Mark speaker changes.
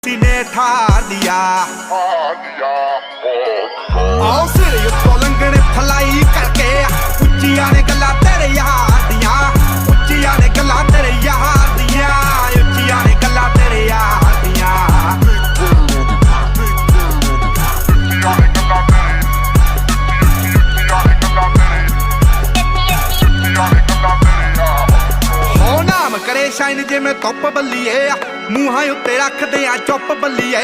Speaker 1: सीने ठा दिया आओ सिर उत्तों लंघने फलाई करके उच्चिया ने गल्लां तेरे यार दियां उच्चिया ने गल्लां तेरे यार दियां उच्चिया ने गल्लां तेरे यार दियां हो नाम करे शाइन जिवें धुप बल्लीए मूहां उत्ते रखदे आ चुप बल्लीए।